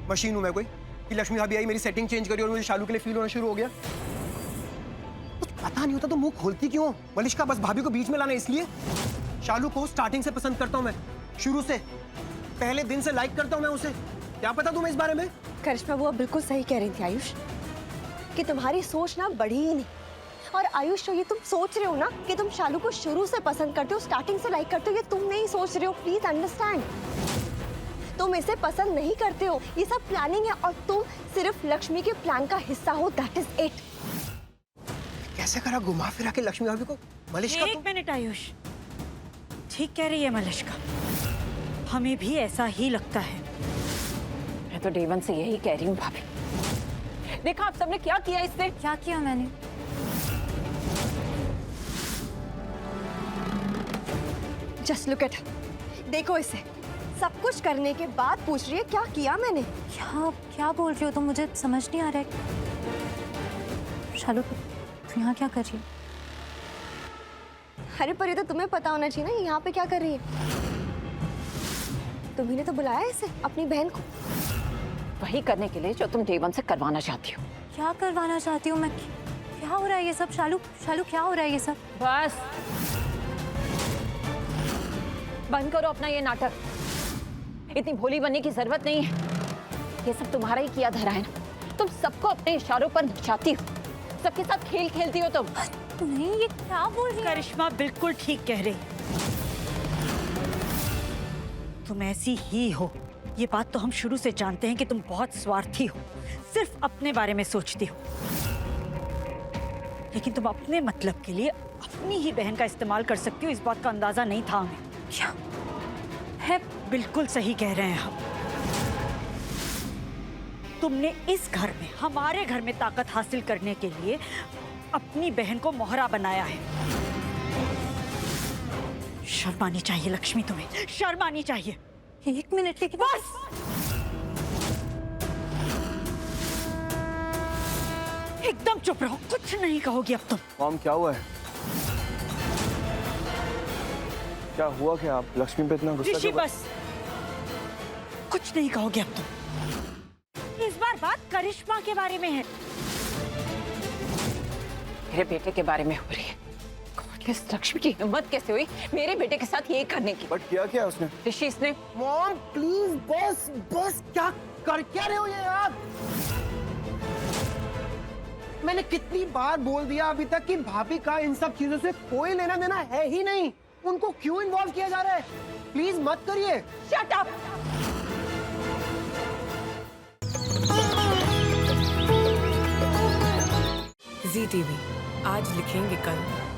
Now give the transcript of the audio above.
Machine हूं मैं कोई कि लक्ष्मी भाभी आई, मेरी सेटिंग चेंज करी और मुझे शालू के लिए फील होना शुरू हो गया? कुछ पता नहीं होता तो मुंह खोलती क्यों मलिश्का? बस भाभी को बीच में लाना इसलिए? शालू को स्टार्टिंग से पसंद करता हूं मैं, शुरू से, पहले दिन से लाइक करता हूं मैं उसे। क्या पता तुम्हें इस बारे में? करिश्मा वो बिल्कुल सही कह रही थी आयुष कि तुम्हारी सोच ना बढ़ी ही नहीं। और आयुष जो ये तुम सोच रहे हो ना कि तुम शालू को शुरू से पसंद करते हो, स्टार्टिंग से लाइक करते हो, ये तुम नहीं सोच रहे हो। प्लीज अंडरस्टैंड, तुम इसे पसंद नहीं करते हो, ये सब प्लानिंग है और तुम सिर्फ लक्ष्मी के प्लान का हिस्सा हो, दैट इज इट। कैसे करा घुमा फिरा के लक्ष्मी भाभी को मलिश्का? एक मिनट आयुष, ठीक कह रही है मलिश्का, हमें भी ऐसा ही लगता है। मैं तो डे वन से यही कह रही हूँ भाभी। देखा आप सबने क्या किया इससे? क्या किया मैंने? जस्ट लुक एट, देखो इसे, सब कुछ करने के बाद पूछ रही है क्या किया मैंने। क्या बोल रही हो तुम? मुझे समझ नहीं आ रहा है। शालू तुम यहाँ क्या कर रही हो? अरे पर ये तो तुम्हें पता होना चाहिए ना, ये यहाँ पे क्या कर रही है? तुम्ही ने तो बुलाया इसे, अपनी बहन को। वही करने के लिए जो तुम डे वन से करवाना चाहती हो। क्या करवाना चाहती हूँ मैं? क्या हो रहा है ये सब? शालू क्या हो रहा है ये सब? बस बंद करो अपना ये नाटक। इतनी भोली बनने की जरूरत नहीं है। ये सब तुम्हारा ही किया धरा है ना। तुम सबको अपने इशारों पर नचाती हो, सबके साथ खेल खेलती हो तुम। नहीं, ये क्या बोल रही है? करिश्मा बिल्कुल ठीक कह रही। तुम ऐसी ही हो, ये बात तो हम शुरू से जानते हैं कि तुम बहुत स्वार्थी हो, सिर्फ अपने बारे में सोचती हो। लेकिन तुम अपने मतलब के लिए अपनी ही बहन का इस्तेमाल कर सकती हो, इस बात का अंदाजा नहीं था हमें। क्या है? बिल्कुल सही कह रहे हैं हम। तुमने इस घर में, हमारे घर में ताकत हासिल करने के लिए अपनी बहन को मोहरा बनाया है। शर्म आनी चाहिए लक्ष्मी, तुम्हें शर्म आनी चाहिए। एक मिनट, लेकिन बस एकदम चुप रहो, कुछ नहीं कहोगी अब तुम। मॉम क्या हुआ है? क्या हुआ? क्या आप लक्ष्मी पे इतना गुस्सा ऋषि क्यों? बस, कुछ नहीं कहोगे अब तुम। इस बार बात करिश्मा के बारे में है। मेरे बेटे के बारे में हो रही है। इस लक्ष्मी की हिम्मत कैसे हुई मेरे बेटे के साथ ये करने की? बट किया क्या उसने? ऋषि इसने। मॉम प्लीज, बस बस, क्या कर क्या रहे हो ये आप? मैंने कितनी बार बोल दिया अभी तक कि भाभी का इन सब चीजों से कोई लेना देना है ही नहीं। उनको क्यों इन्वॉल्व किया जा रहा है? प्लीज मत करिए। Shut up. ZTV आज लिखेंगे कल।